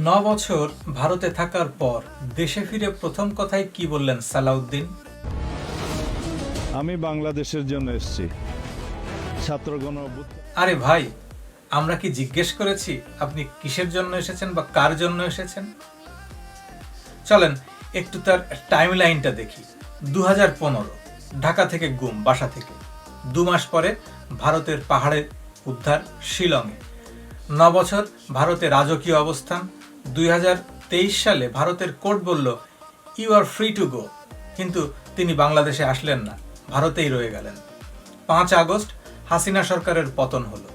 ৯ বছর ভারতে থাকার পর দেশে ফিরে প্রথম কথায় কি বললেন সালাউদ্দিন? আমি বাংলাদেশের জন্য এসেছি। ছাত্রগণ আরে ভাই, আমরা কি জিজ্ঞেস করেছি আপনি কিসের জন্য এসেছেন বা কার জন্য এসেছেন? চলেন একটু তার টাইমলাইনটা দেখি। 2015 ঢাকা থেকে গুম, বাসা থেকে 2 মাস পরে ভারতের পাহাড়ে উদ্ধার শিলংয়ে। 9 বছর ভারতে রাজকীয় অবস্থান। 2023 সালে ভারতের কোর্ট বলল you are free to go, কিন্তু তিনি বাংলাদেশে আসলেন না, ভারতেই রয়ে গেলেন। 5 আগস্ট হাসিনা সরকারের পতন হলো,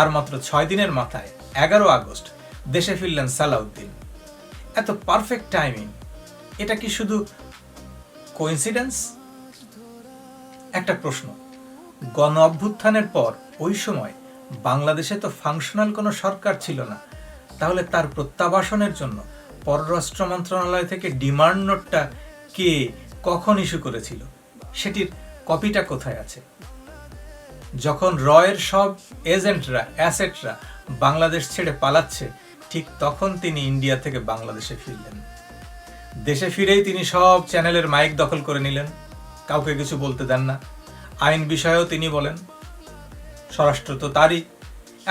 আর মাত্র 6 দিনের মাথায় 11 আগস্ট দেশে ফিরলেন সালাউদ্দিন। এত পারফেক্ট টাইমিং, এটা কি শুধু কোইন্সিডেন্স? একটা প্রশ্ন, গণ অভ্যুত্থানের পর ওই সময় বাংলাদেশে তো ফাংশনাল কোনো সরকার ছিল না, তাহলে তার প্রত্যাবাসনের জন্য পররাষ্ট্র মন্ত্রণালয় থেকে ডিমান্ড নোটটা কে কখন ইস্যু করেছিল, সেটির কপিটা কোথায় আছে? যখন রয়ের সব এজেন্টরা, অ্যাসেটরা বাংলাদেশ ছেড়ে পালাচ্ছে, ঠিক তখন তিনি ইন্ডিয়া থেকে বাংলাদেশে ফিরলেন। দেশে ফিরেই তিনি সব চ্যানেলের মাইক দখল করে নিলেন, কাউকে কিছু বলতে দেন না। আইন বিষয়েও তিনি বলেন, স্বরাষ্ট্র তো তারই।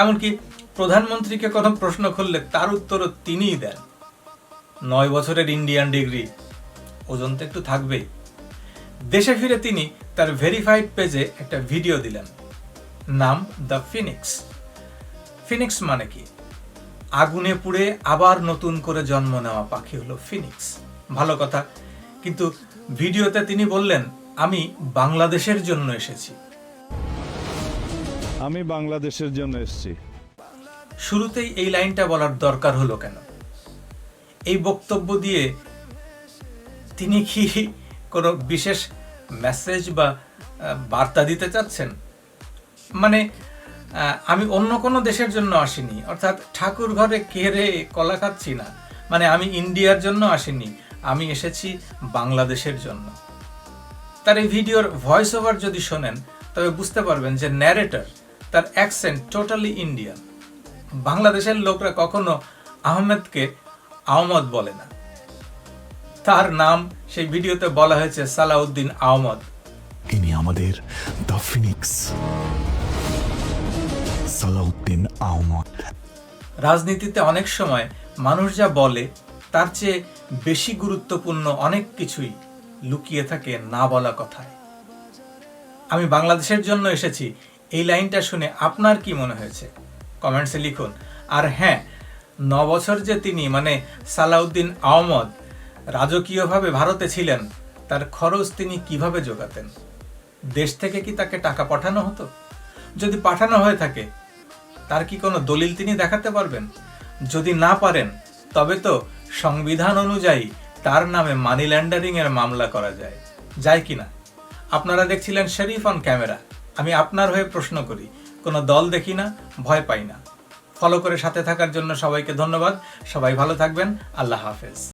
এমনকি প্রধানমন্ত্রীকে কোনো প্রশ্ন করলে তার উত্তরও তিনিই দেন। 9 বছরের ইন্ডিয়ান ডিগ্রি, ওজন তো একটু থাকবেই। দেশে ফিরে তিনি তার ভেরিফাইড পেজে একটা ভিডিও দিলেন, নাম দ্য ফিনিক্স। ফিনিক্স মানে কি? আগুনে পুড়ে আবার নতুন করে জন্ম নেওয়া পাখি হলো ফিনিক্স। ভালো কথা, কিন্তু ভিডিওতে তিনি বললেন আমি বাংলাদেশের জন্য এসেছি। আমি বাংলাদেশের জন্য এসেছি। শুরুতেই এই লাইনটা বলার দরকার হলো কেন? এই বক্তব্য দিয়ে তিনি কি কোনো বিশেষ মেসেজ বা বার্তা দিতে চাচ্ছেন? মানে আমি অন্য কোনো দেশের জন্য আসিনি, অর্থাৎ ঠাকুর ঘরে কেড়ে কলা খাচ্ছি না, মানে আমি ইন্ডিয়ার জন্য আসিনি, আমি এসেছি বাংলাদেশের জন্য। তার এই ভিডিওর ভয়েস ওভার যদি শোনেন তবে বুঝতে পারবেন যে ন্যারেটর, তার অ্যাকসেন্ট টোটালি ইন্ডিয়ান। বাংলাদেশের লোকরা কখনো আহমেদকে আহমদ বলে না, তার নাম সেই ভিডিওতে বলা হয়েছে সালাউদ্দিন আহমদ। ইনি আমাদের দ্য ফিনিক্স, সালাউদ্দিন আহমদ। রাজনীতিতে অনেক সময় মানুষ যা বলে তার চেয়ে বেশি গুরুত্বপূর্ণ অনেক কিছুই লুকিয়ে থাকে না বলা কথায়। আমি বাংলাদেশের জন্য এসেছি, এই লাইনটা শুনে আপনার কি মনে হয়েছে? কমেন্টসে লিখুন। আর হ্যাঁ, 9 বছর যে তিনি মানে সালাউদ্দিন আহমদ রাজকীয়ভাবে ভারতে ছিলেন, তার খরচ তিনি কিভাবে জোগাতেন? দেশ থেকে কি তাকে টাকা পাঠানো হতো? যদি পাঠানো হয়ে থাকে, তার কি কোনো দলিল তিনি দেখাতে পারবেন? যদি না পারেন, তবে তো সংবিধান অনুযায়ী তার নামে মানি লন্ডারিং এর মামলা করা যায়, যায় কিনা? আপনারা দেখছিলেন শরীফ অন ক্যামেরা। আমি আপনার হয়ে প্রশ্ন করি, কোনো দল দেখি না, ভয় পাই না। ফলো করে সাথে থাকার জন্য সবাইকে ধন্যবাদ। সবাই ভালো থাকবেন। আল্লাহ হাফেজ।